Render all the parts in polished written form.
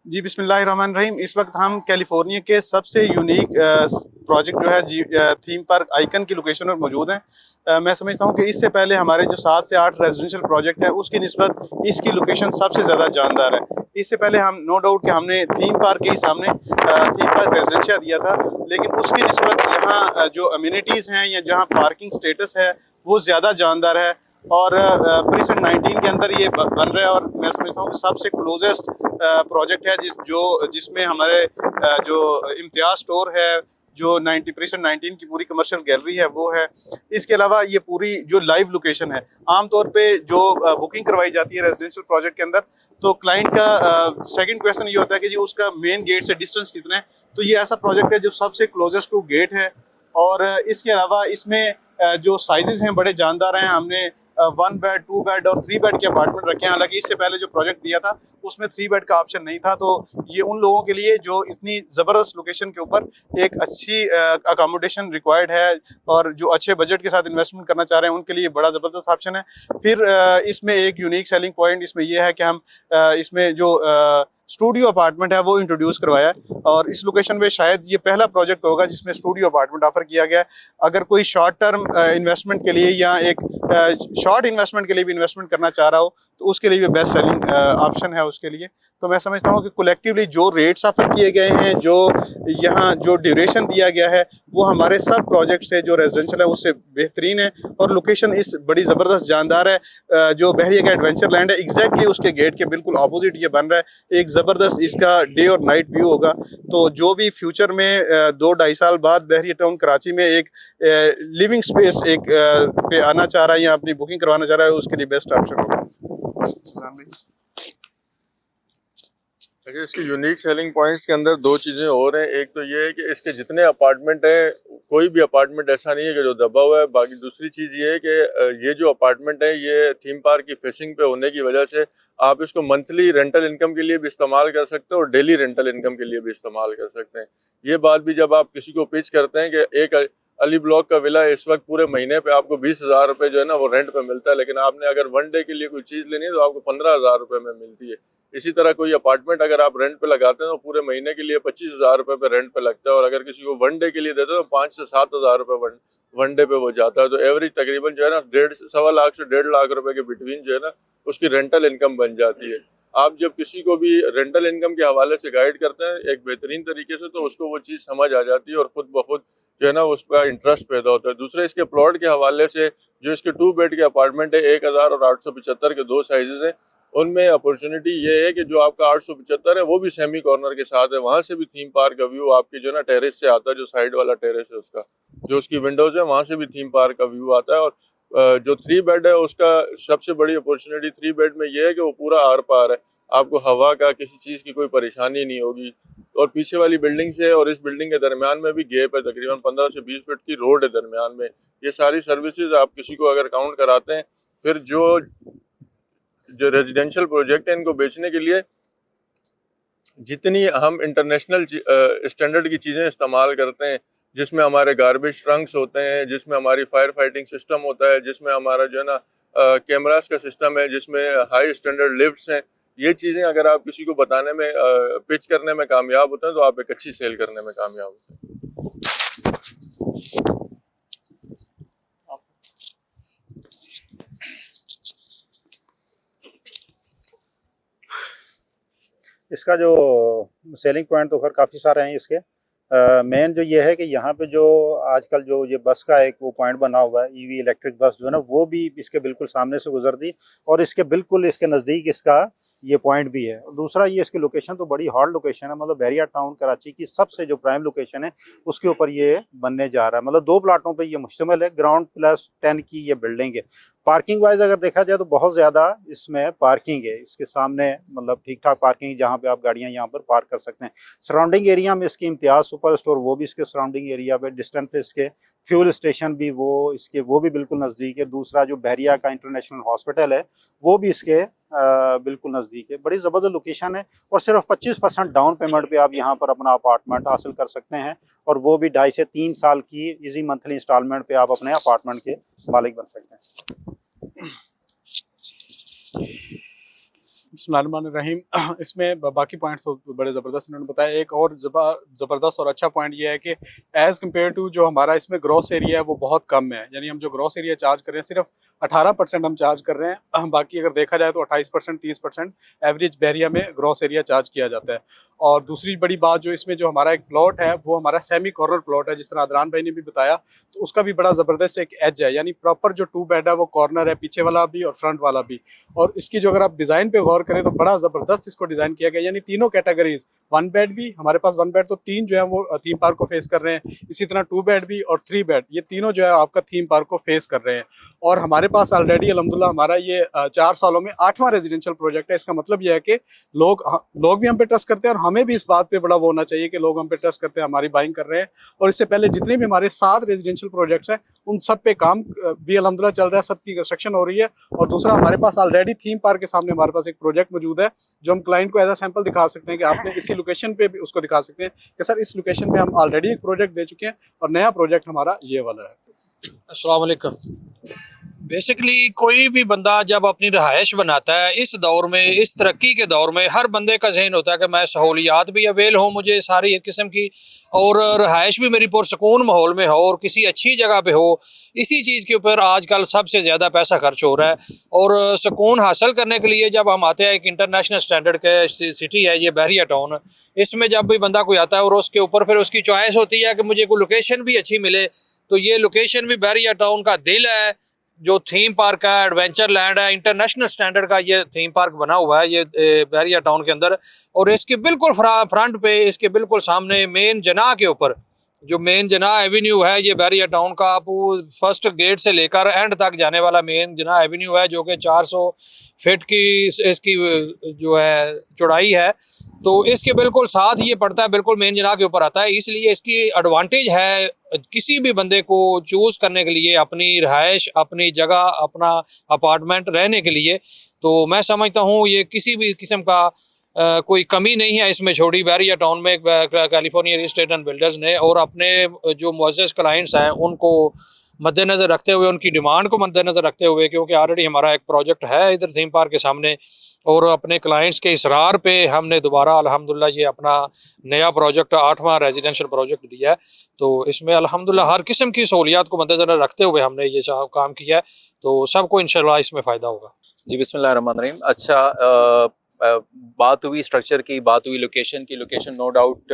जी बिस्मिल्लाहिर्रहमानिर्रहीम। इस वक्त हम कैलिफोर्निया के सबसे यूनिक प्रोजेक्ट जो है थीम पार्क आइकन की लोकेशन पर मौजूद हैं। मैं समझता हूँ कि इससे पहले हमारे जो 7 से 8 रेजिडेंशियल प्रोजेक्ट है उसकी निस्बत इसकी लोकेशन सबसे ज़्यादा जानदार है। इससे पहले हम नो डाउट कि हमने थीम पार्क के ही सामने थीम पार्क रेजिडेंशिया दिया था, लेकिन उसकी निस्बत यहाँ जो अम्यूनिटीज़ हैं या जहाँ पार्किंग स्टेटस है वो ज़्यादा जानदार है और प्रीसेंट 19 के अंदर ये बन रहा है। और मैं समझता हूँ कि सबसे क्लोजेस्ट प्रोजेक्ट है जिसमें हमारे जो इम्तियाज स्टोर है, जो 90% 19 की पूरी कमर्शियल गैलरी है वो है। इसके अलावा ये पूरी जो लाइव लोकेशन है, आमतौर पे जो बुकिंग करवाई जाती है रेजिडेंशियल प्रोजेक्ट के अंदर, तो क्लाइंट का सेकंड क्वेश्चन ये होता है कि जी उसका मेन गेट से डिस्टेंस कितना है। तो ये ऐसा प्रोजेक्ट है जो सबसे क्लोजेस्ट टू गेट है। और इसके अलावा इसमें जो साइजेस हैं बड़े जानदार हैं। हमने 1 बेड, 2 बेड और 3 बेड के अपार्टमेंट रखे हैं। हालांकि इससे पहले जो प्रोजेक्ट दिया था उसमें 3 बेड का ऑप्शन नहीं था। तो ये उन लोगों के लिए जो इतनी ज़बरदस्त लोकेशन के ऊपर एक अच्छी अकोमोडेशन रिक्वायर्ड है और जो अच्छे बजट के साथ इन्वेस्टमेंट करना चाह रहे हैं उनके लिए बड़ा ज़बरदस्त ऑप्शन है। फिर इसमें एक यूनिक सेलिंग पॉइंट इसमें यह है कि हम इसमें जो स्टूडियो अपार्टमेंट है वो इंट्रोड्यूस करवाया है और इस लोकेशन पे शायद ये पहला प्रोजेक्ट होगा जिसमें स्टूडियो अपार्टमेंट ऑफर किया गया है। अगर कोई शॉर्ट टर्म इन्वेस्टमेंट के लिए या एक शॉर्ट इन्वेस्टमेंट के लिए भी इन्वेस्टमेंट करना चाह रहा हो तो उसके लिए भी बेस्ट सेलिंग ऑप्शन है उसके लिए। तो मैं समझता हूँ कि कलेक्टिवली जो रेट्स ऑफर किए गए हैं, जो यहाँ जो ड्यूरेशन दिया गया है, वो हमारे सब प्रोजेक्ट से जो रेजिडेंशियल है उससे बेहतरीन है। और लोकेशन इस बड़ी ज़बरदस्त जानदार है। जो बहरिया का एडवेंचर लैंड है एग्जैक्टली उसके गेट के बिल्कुल अपोजिट ये बन रहा है। एक ज़बरदस्त इसका डे और नाइट व्यू होगा। तो जो भी फ्यूचर में 2-2.5 साल बाद बहरिया टाउन कराची में एक लिविंग स्पेस पे आना चाह रहा है या अपनी बुकिंग करवाना चाह रहा है, उसके लिए बेस्ट ऑप्शन होगा। देखिए, इसके यूनिक सेलिंग पॉइंट्स के अंदर दो चीज़ें और हैं। एक तो ये है कि इसके जितने अपार्टमेंट हैं, कोई भी अपार्टमेंट ऐसा नहीं है कि जो दबा हुआ है। बाकी दूसरी चीज़ ये है कि ये जो अपार्टमेंट है ये थीम पार्क की फेसिंग पे होने की वजह से आप इसको मंथली रेंटल इनकम के लिए भी इस्तेमाल कर सकते हैं और डेली रेंटल इनकम के लिए भी इस्तेमाल कर सकते हैं। ये बात भी जब आप किसी को पिच करते हैं कि एक अली ब्लॉक का विला इस वक्त पूरे महीने पे आपको 20,000 रुपये जो है ना वो रेंट पे मिलता है, लेकिन आपने अगर 1 डे के लिए कोई चीज़ लेनी है तो आपको 15,000 रुपये में मिलती है। इसी तरह कोई अपार्टमेंट अगर आप रेंट पे लगाते हैं तो पूरे महीने के लिए 25,000 रुपये पे रेंट पे लगता है, और अगर किसी को 1 डे के लिए देते हैं तो 5 से 7,000 रुपये वन डे पे वो जाता है। तो एवरेज तकरीबन जो है ना 1.5 लाख से 1.5 लाख रुपए के बिटवीन जो है ना उसकी रेंटल इनकम बन जाती है। आप जब किसी को भी रेंटल इनकम के हवाले से गाइड करते हैं एक बेहतरीन तरीके से, तो उसको वो चीज़ समझ आ जाती है और ख़ुद ब खुद जो है ना उस पर इंटरेस्ट पैदा होता है। दूसरे इसके प्लॉट के हवाले से जो इसके 2 बेड के अपार्टमेंट है 1000 और 875 के 2 साइजेज हैं, उनमें अपॉर्चुनिटी ये है कि जो आपका 875 है वो भी सेमी कॉर्नर के साथ है। वहाँ से भी थीम पार्क का व्यू आपकी जो ना टेरेस से आता है, जो साइड वाला टेरेस है उसका जो उसकी विंडोज़ है वहाँ से भी थीम पार्क का व्यू आता है। और जो 3 बेड है उसका सबसे बड़ी अपॉर्चुनिटी 3 बेड में ये है कि वो पूरा आर पार है, आपको हवा का किसी चीज़ की कोई परेशानी नहीं होगी। और पीछे वाली बिल्डिंग से और इस बिल्डिंग के दरमियान में भी गैप है, तकरीबन 15 से 20 फीट की रोड है दरमियान में। ये सारी सर्विसेज आप किसी को अगर काउंट कराते हैं, फिर जो रेजिडेंशियल प्रोजेक्ट है इनको बेचने के लिए जितनी हम इंटरनेशनल स्टैंडर्ड की चीज़ें इस्तेमाल करते हैं, जिसमें हमारे गार्बेज ट्रंक्स होते हैं, जिसमें हमारी फायर फाइटिंग सिस्टम होता है, जिसमें हमारा जो है ना कैमरास का सिस्टम है, जिसमें हाई स्टैंडर्ड लिफ्ट्स हैं, ये चीज़ें अगर आप किसी को बताने में पिच करने में कामयाब होते हैं तो आप एक अच्छी सेल करने में कामयाब होते हैं। इसका जो सेलिंग पॉइंट तो खैर काफ़ी सारे हैं इसके। मेन जो ये है कि यहाँ पे जो आजकल जो ये बस का एक वो पॉइंट बना हुआ है, ईवी इलेक्ट्रिक बस जो है ना, वो भी इसके बिल्कुल सामने से गुजरती और इसके बिल्कुल इसके नज़दीक इसका ये पॉइंट भी है। और दूसरा ये इसकी लोकेशन तो बड़ी हॉट लोकेशन है, मतलब बहरिया टाउन कराची की सबसे जो प्राइम लोकेशन है उसके ऊपर ये बनने जा रहा है। मतलब 2 प्लाटों पर ये मुश्तमिल है, ग्राउंड प्लस 10 की ये बिल्डिंग है। पार्किंग वाइज अगर देखा जाए तो बहुत ज़्यादा इसमें पार्किंग है, इसके सामने मतलब ठीक ठाक पार्किंग, जहाँ पे आप गाड़ियाँ यहाँ पर पार्क कर सकते हैं। सराउंडिंग एरिया में इसकी इम्तियाज़ सुपर स्टोर वो भी इसके सराउंडिंग एरिया पे, डिस्टेंस पे इसके फ्यूल स्टेशन भी वो भी बिल्कुल नज़दीक है। दूसरा जो बहरिया का इंटरनेशनल हॉस्पिटल है वो भी इसके बिल्कुल नज़दीक है। बड़ी ज़बरदस्त लोकेशन है और सिर्फ 25% डाउन पेमेंट पे आप यहाँ पर अपना अपार्टमेंट हासिल कर सकते हैं, और वो भी 2.5 से 3 साल की इजी मंथली इंस्टॉलमेंट पे आप अपने अपार्टमेंट के मालिक बन सकते हैं। बिस्मिल्लाहिर्रहमानिर्रहीम। इसमें बाकी पॉइंट्स तो बड़े ज़बरदस्त इन्होंने बताया। एक और ज़बरदस्त और अच्छा पॉइंट ये है कि एज़ कम्पेयर टू जो हमारा इसमें ग्रॉस एरिया है वो बहुत कम है। यानी हम जो ग्रॉस एरिया चार्ज कर रहे हैं सिर्फ 18% हम चार्ज कर रहे हैं। बाकी अगर देखा जाए तो 28% 30% एवरेज बहरिया में ग्रॉस एरिया चार्ज किया जाता है। और दूसरी बड़ी बात जो इसमें जो हमारा एक प्लॉट है वो हमारा सेमी कॉर्नर प्लॉट है, जिस तरह अदनान भाई ने भी बताया, तो उसका भी बड़ा ज़बरदस्त एक एज है। यानी प्रॉपर जो 2 बेड है वो कॉर्नर है, पीछे वाला भी और फ्रंट वाला भी। और इसकी जो अगर आप डिज़ाइन पे गौर करें तो बड़ा ज़बरदस्त इसको डिज़ाइन किया गया। यानी तीनों कैटेगरीज, 1 बेड भी हमारे पास, 1 बेड तो 3 जो है वो थीम पार्क को फेस कर रहे हैं, इसी तरह 2 बेड भी और 3 बेड, ये तीनों जो है आपका थीम पार्क को फेस कर रहे हैं। और हमारे पास ऑलरेडी अल्हम्दुलिल्लाह हमारा ये 4 सालों में 8वां रेजिडेंशियल प्रोजेक्ट है। इसका मतलब ये है कि लोग भी हम पे ट्रस्ट करते हैं और हमें भी इस बात पे बड़ा वो होना चाहिए कि लोग हम पे ट्रस्ट करते हैं, हमारी बाइंग कर रहे हैं। और इससे पहले जितने भी हमारे 7 रेजिडेंशियल प्रोजेक्ट्स हैं उन सब पे काम भी अल्हम्दुलिल्लाह चल रहा है, सबकी कंस्ट्रक्शन हो रही है। और दूसरा हमारे पास ऑलरेडी थीम पार्क के सामने हमारे पास एक प्रोजेक्ट मौजूद है जो हम क्लाइंट को एज अ सैंपल दिखा सकते हैं कि आपने इसी लोकेशन पे भी उसको दिखा सकते हैं कि सर इस लोकेशन पे हम ऑलरेडी एक प्रोजेक्ट दे चुके हैं और नया प्रोजेक्ट हमारा ये वाला है। अस्सलाम वालेकुम। बेसिकली कोई भी बंदा जब अपनी रहायश बनाता है इस दौर में, इस तरक्की के दौर में, हर बंदे का जहन होता है कि मैं सहूलियात भी अवेल हो मुझे सारी किस्म की, और रहायश भी मेरी पुरसकून माहौल में हो और किसी अच्छी जगह पे हो। इसी चीज़ के ऊपर आजकल सबसे ज़्यादा पैसा खर्च हो रहा है। और सुकून हासिल करने के लिए जब हम आते हैं, एक इंटरनेशनल स्टैंडर्ड के सिटी है ये बहरिया टाउन, इसमें जब भी बंदा कोई आता है और उसके ऊपर फिर उसकी चॉइस होती है कि मुझे कोई लोकेशन भी अच्छी मिले, तो ये लोकेशन भी बहरिया टाउन का दिल है। जो थीम पार्क है, एडवेंचर लैंड है, इंटरनेशनल स्टैंडर्ड का ये थीम पार्क बना हुआ है ये बहरिया टाउन के अंदर। और इसके बिल्कुल फ्रंट पे, इसके बिल्कुल सामने मेन जना के ऊपर जो मेन जना एवेन्यू है, ये बहरिया टाउन का आप फर्स्ट गेट से लेकर एंड तक जाने वाला मेन जना एवेन्यू है, जो कि 400 फीट की इसकी जो है चौड़ाई है। तो इसके बिल्कुल साथ ये पड़ता है, बिल्कुल मेन जना के ऊपर आता है। इसलिए इसकी एडवांटेज है किसी भी बंदे को चूज़ करने के लिए, अपनी रहायश, अपनी जगह, अपना अपार्टमेंट रहने के लिए। तो मैं समझता हूँ ये किसी भी किस्म का कोई कमी नहीं है इसमें छोड़ी बहरिया टाउन में California real estate and builders ने। और अपने जो मुअज़्ज़ज़ क्लाइंट्स हैं उनको मद्देनज़र रखते हुए, उनकी डिमांड को मद्देनज़र रखते हुए, क्योंकि ऑलरेडी हमारा एक प्रोजेक्ट है इधर थीम पार्क के सामने, और अपने क्लाइंट्स के इसरार पे हमने दोबारा अल्हम्दुलिल्लाह ये अपना नया प्रोजेक्ट 8वां रेजिडेंशियल प्रोजेक्ट दिया है। तो इसमें अल्हम्दुलिल्लाह हर किस्म की सहूलियात को मद्देनज़र रखते हुए हमने ये काम किया है, तो सबको इंशाल्लाह इसमें फ़ायदा होगा। जी बिस्मिल्लाहिर्रहमानिर्रहीम। अच्छा, बात हुई स्ट्रक्चर की, बात हुई लोकेशन की। लोकेशन नो डाउट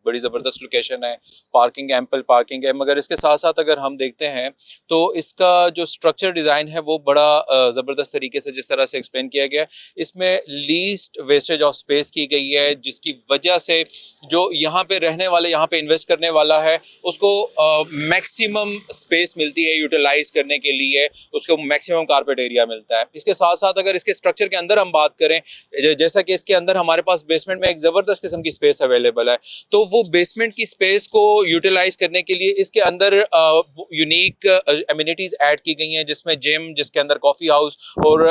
बड़ी ज़बरदस्त लोकेशन है, पार्किंग एम्पल पार्किंग है। मगर इसके साथ साथ अगर हम देखते हैं तो इसका जो स्ट्रक्चर डिज़ाइन है वो बड़ा ज़बरदस्त तरीके से जिस तरह से एक्सप्लेन किया गया है, इसमें लीस्ट वेस्टेज ऑफ स्पेस की गई है, जिसकी वजह से जो यहाँ पे रहने वाले, यहाँ पे इन्वेस्ट करने वाला है उसको मैक्सिमम स्पेस मिलती है यूटिलाइज करने के लिए, उसको मैक्सिमम कारपेट एरिया मिलता है। इसके साथ साथ अगर इसके स्ट्रक्चर के अंदर हम बात करें, जैसा कि इसके अंदर हमारे पास बेसमेंट में एक ज़बरदस्त किस्म की स्पेस अवेलेबल है, तो वो बेसमेंट की स्पेस को यूटिलाइज करने के लिए इसके अंदर यूनिक एमिनिटीज़ ऐड की गई हैं, जिसमें जिम, जिसके अंदर कॉफ़ी हाउस और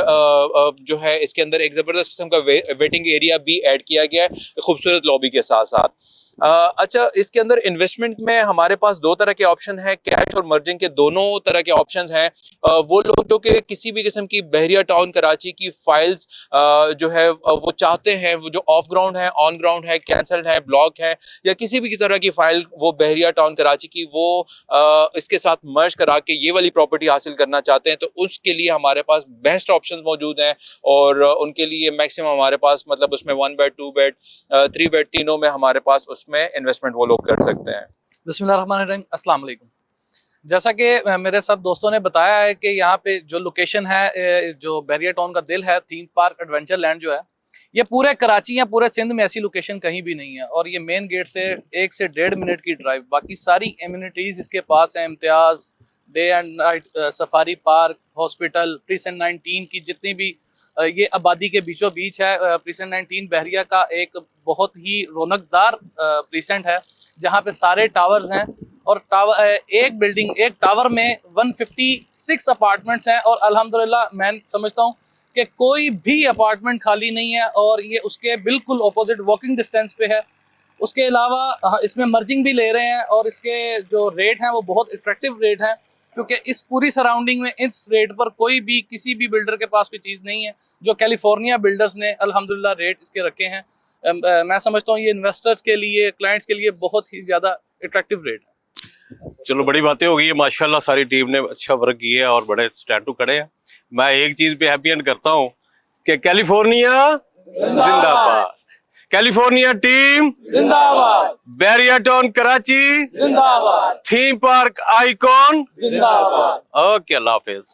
जो है इसके अंदर एक ज़बरदस्त किस्म का वेटिंग एरिया भी ऐड किया गया है, खूबसूरत लॉबी के साथ साथ। अच्छा, इसके अंदर इन्वेस्टमेंट में हमारे पास 2 तरह के ऑप्शन हैं, कैश और मर्जिंग के दोनों तरह के ऑप्शंस हैं। वो लोग जो कि किसी भी किस्म की बहरिया टाउन कराची की फाइल्स जो है वो चाहते हैं, वो जो ऑफ ग्राउंड है, ऑन ग्राउंड है, कैंसल्ड है, ब्लॉक है, या किसी भी तरह की फाइल वो बहरिया टाउन कराची की वो इसके साथ मर्ज करा के ये वाली प्रॉपर्टी हासिल करना चाहते हैं, तो उसके लिए हमारे पास बेस्ट ऑप्शंस मौजूद हैं। और उनके लिए मैक्सिमम हमारे पास, मतलब उसमें 1 बेड, 2 बेड, 3 बेड, तीनों में हमारे पास उसमें इन्वेस्टमेंट वो लोग कर सकते हैं। बिस्मिल्लाहिर्रहमानिर्रहीम। अस्सलाम वालेकुम। जैसा कि मेरे सब दोस्तों ने बताया है कि यहाँ पे जो लोकेशन है, जो बहरिया टाउन का दिल है, थीम पार्क एडवेंचर लैंड जो है, ये पूरे कराची या पूरे सिंध में ऐसी लोकेशन कहीं भी नहीं है। और ये मेन गेट से 1 से 1.5 मिनट की ड्राइव, बाकी सारी एमिनिटीज़ इसके पास हैं। Imtiaz, day and night safari park, hospital, precinct 19 की जितनी भी ये आबादी के बीचों बीच है। प्रीसेंट 19 बहरिया का एक बहुत ही रौनकदार प्रीसेंट है, जहाँ पे सारे टावर्स हैं। और एक बिल्डिंग, एक टावर में 156 अपार्टमेंट्स हैं। और अल्हम्दुलिल्लाह मैं समझता हूँ कि कोई भी अपार्टमेंट खाली नहीं है, और ये उसके बिल्कुल ऑपोजिट वॉकिंग डिस्टेंस पे है। उसके अलावा इसमें मर्जिंग भी ले रहे हैं, और इसके जो रेट हैं वो बहुत अट्रैक्टिव रेट हैं। क्योंकि इस पूरी सराउंडिंग में इस रेट पर कोई भी किसी भी बिल्डर के पास कोई चीज़ नहीं है। जो कैलिफोर्निया बिल्डर्स ने अल्हम्दुलिल्लाह रेट इसके रखे हैं, मैं समझता हूँ ये इन्वेस्टर्स के लिए, क्लाइंट्स के लिए बहुत ही ज़्यादा अट्रैक्टिव रेट है। चलो बड़ी बातें हो गई है, माशाल्लाह सारी टीम ने अच्छा वर्क किया है और बड़े स्टैंड खड़े हैं। मैं एक चीज पे हैप्पी एंड करता हूँ कि कैलिफोर्निया जिंदाबाद, कैलिफोर्निया टीम जिंदाबाद, बैरियटन कराची जिंदाबाद, थीम पार्क आइकॉन जिंदाबाद। ओके, अल्लाह हाफिज।